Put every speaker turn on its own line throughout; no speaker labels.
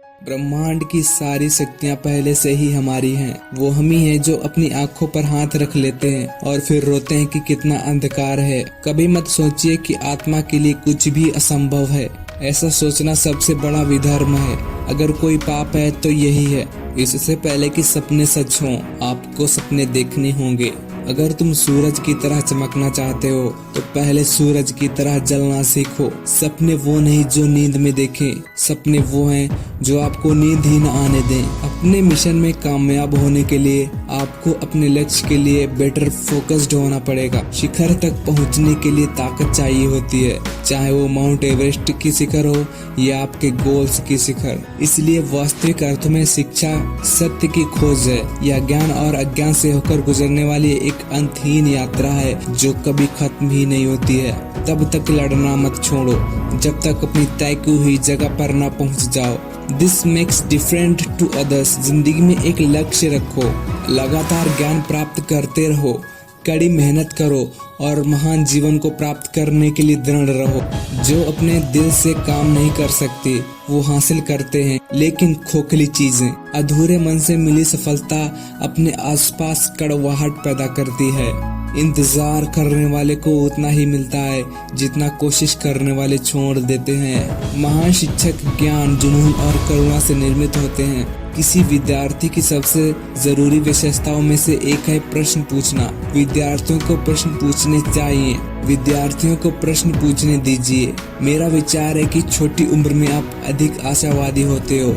ब्रह्मांड की सारी शक्तियाँ पहले से ही हमारी हैं। वो हम ही हैं जो अपनी आंखों पर हाथ रख लेते हैं और फिर रोते हैं कि कितना अंधकार है। कभी मत सोचिए कि आत्मा के लिए कुछ भी असंभव है। ऐसा सोचना सबसे बड़ा विधर्म है। अगर कोई पाप है तो यही है। इससे पहले कि सपने सच हों, आपको सपने देखने होंगे। अगर तुम सूरज की तरह चमकना चाहते हो तो पहले सूरज की तरह जलना सीखो। सपने वो नहीं जो नींद में देखें, सपने वो हैं जो आपको नींद ही न आने दें। अपने मिशन में कामयाब होने के लिए आपको अपने लक्ष्य के लिए बेटर फोकस्ड होना पड़ेगा। शिखर तक पहुंचने के लिए ताकत चाहिए होती है, चाहे वो माउंट एवरेस्ट की शिखर हो या आपके गोल्स की शिखर। इसलिए वास्तविक अर्थ में शिक्षा सत्य की खोज है। यह ज्ञान और अज्ञान से होकर गुजरने वाली एक अंतहीन यात्रा है जो कभी खत्म ही नहीं होती है। तब तक लड़ना मत छोड़ो जब तक अपनी तय की हुई जगह पर न पहुंच जाओ। This makes different to others. जिंदगी में एक लक्ष्य रखो, लगातार ज्ञान प्राप्त करते रहो, कड़ी मेहनत करो और महान जीवन को प्राप्त करने के लिए दृढ़ रहो। जो अपने दिल से काम नहीं कर सकते वो हासिल करते हैं लेकिन खोखली चीजें। अधूरे मन से मिली सफलता अपने आसपास कड़वाहट पैदा करती है। इंतजार करने वाले को उतना ही मिलता है जितना कोशिश करने वाले छोड़ देते हैं। महान शिक्षक ज्ञान, जुनून और करुणा से निर्मित होते हैं। किसी विद्यार्थी की सबसे जरूरी विशेषताओं में से एक है प्रश्न पूछना। विद्यार्थियों को प्रश्न पूछने चाहिए, विद्यार्थियों को प्रश्न पूछने दीजिए। मेरा विचार है कि छोटी उम्र में आप अधिक आशावादी होते हो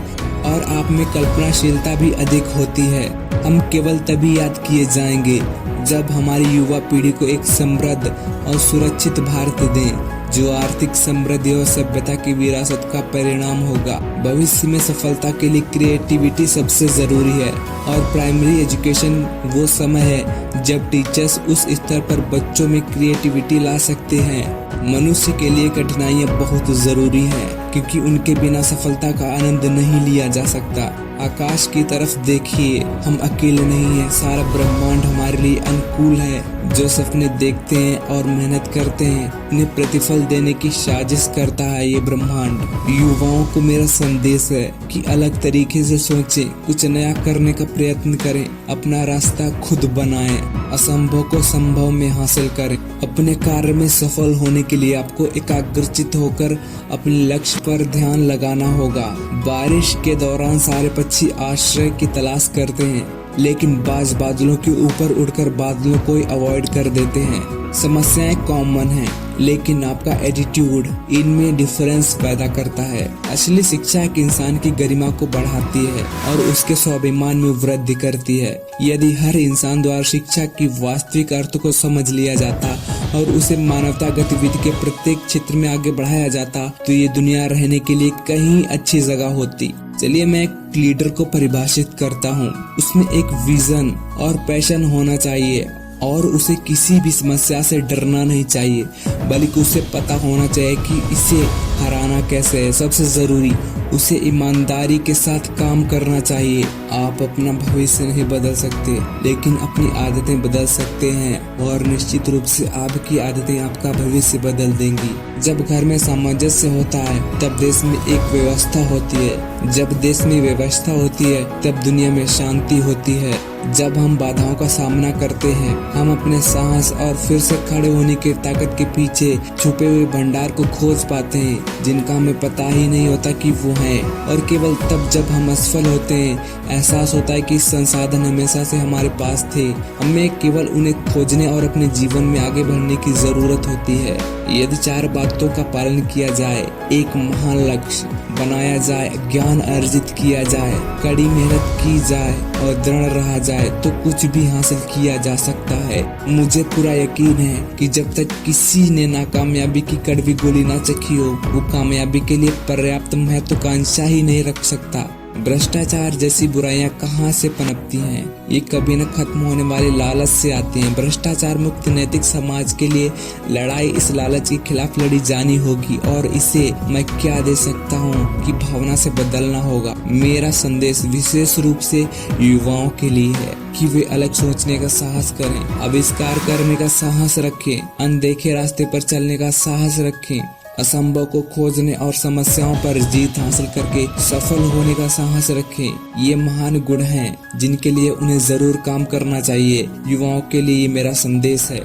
और आप में कल्पनाशीलता भी अधिक होती है। हम केवल तभी याद किए जाएंगे जब हमारी युवा पीढ़ी को एक समृद्ध और सुरक्षित भारत दें जो आर्थिक समृद्धि और सभ्यता की विरासत का परिणाम होगा। भविष्य में सफलता के लिए क्रिएटिविटी सबसे जरूरी है और प्राइमरी एजुकेशन वो समय है जब टीचर्स उस स्तर पर बच्चों में क्रिएटिविटी ला सकते हैं। मनुष्य के लिए कठिनाइयाँ बहुत जरूरी है क्योंकि उनके बिना सफलता का आनंद नहीं लिया जा सकता। आकाश की तरफ देखिए, हम अकेले नहीं हैं, सारा ब्रह्मांड हमारे लिए अनुकूल है। जो सपने देखते हैं और मेहनत करते हैं उन्हें प्रतिफल देने की साजिश करता है ये ब्रह्मांड। युवाओं को मेरा संदेश है कि अलग तरीके से सोचें, कुछ नया करने का प्रयत्न करें, अपना रास्ता खुद बनाएं, असंभव को संभव में हासिल करें। अपने कार्य में सफल होने के लिए आपको एकाग्रचित होकर अपने लक्ष्य पर ध्यान लगाना होगा। बारिश के दौरान सारे पक्षी आश्रय की तलाश करते हैं लेकिन बाज बादलों के ऊपर उड़कर बादलों को अवॉइड कर देते हैं। समस्याएं कॉमन हैं लेकिन आपका एटीट्यूड इनमें डिफरेंस पैदा करता है। असली शिक्षा एक इंसान की गरिमा को बढ़ाती है और उसके स्वाभिमान में वृद्धि करती है। यदि हर इंसान द्वारा शिक्षा की वास्तविक अर्थ को समझ लिया जाता और उसे मानवता गतिविधि के प्रत्येक क्षेत्र में आगे बढ़ाया जाता तो ये दुनिया रहने के लिए कहीं अच्छी जगह होती। चलिए मैं एक लीडर को परिभाषित करता हूँ। उसमें एक विजन और पैशन होना चाहिए और उसे किसी भी समस्या से डरना नहीं चाहिए बल्कि उसे पता होना चाहिए कि इसे हराना कैसे है। सबसे जरूरी उसे ईमानदारी के साथ काम करना चाहिए। आप अपना भविष्य नहीं बदल सकते लेकिन अपनी आदतें बदल सकते हैं और निश्चित रूप से आपकी आदतें आपका भविष्य बदल देंगी। जब घर में सामंजस्य होता है तब देश में एक व्यवस्था होती है। जब देश में व्यवस्था होती है तब दुनिया में शांति होती है। जब हम बाधाओं का सामना करते हैं हम अपने साहस और फिर से खड़े होने की ताकत के पीछे छुपे हुए भंडार को खोज पाते हैं जिनका हमें पता ही नहीं होता कि वो हैं। और केवल तब जब हम असफल होते हैं एहसास होता है कि संसाधन हमेशा से हमारे पास थे, हमें केवल उन्हें खोजने और अपने जीवन में आगे बढ़ने की जरूरत होती है। यदि 4 बातों का पालन किया जाए, एक महान लक्ष्य बनाया जाए, ज्ञान अर्जित किया जाए, कड़ी मेहनत की जाए और दृढ़ रहा जाए तो कुछ भी हासिल किया जा सकता है। मुझे पूरा यकीन है कि जब तक किसी ने नाकामयाबी की कड़वी गोली ना चखी हो वो कामयाबी के लिए पर्याप्त महत्वाकांक्षा ही नहीं रख सकता। भ्रष्टाचार जैसी बुराइयां कहाँ से पनपती हैं? ये कभी न खत्म होने वाले लालच से आती हैं। भ्रष्टाचार मुक्त नैतिक समाज के लिए लड़ाई इस लालच के खिलाफ लड़ी जानी होगी और इसे मैं क्या दे सकता हूँ कि भावना से बदलना होगा। मेरा संदेश विशेष रूप से युवाओं के लिए है कि वे अलग सोचने का साहस करें, आविष्कार करने का साहस रखें, अनदेखे रास्ते पर चलने का साहस रखें, असंभव को खोजने और समस्याओं पर जीत हासिल करके सफल होने का साहस रखें। ये महान गुण हैं जिनके लिए उन्हें जरूर काम करना चाहिए। युवाओं के लिए ये मेरा संदेश है।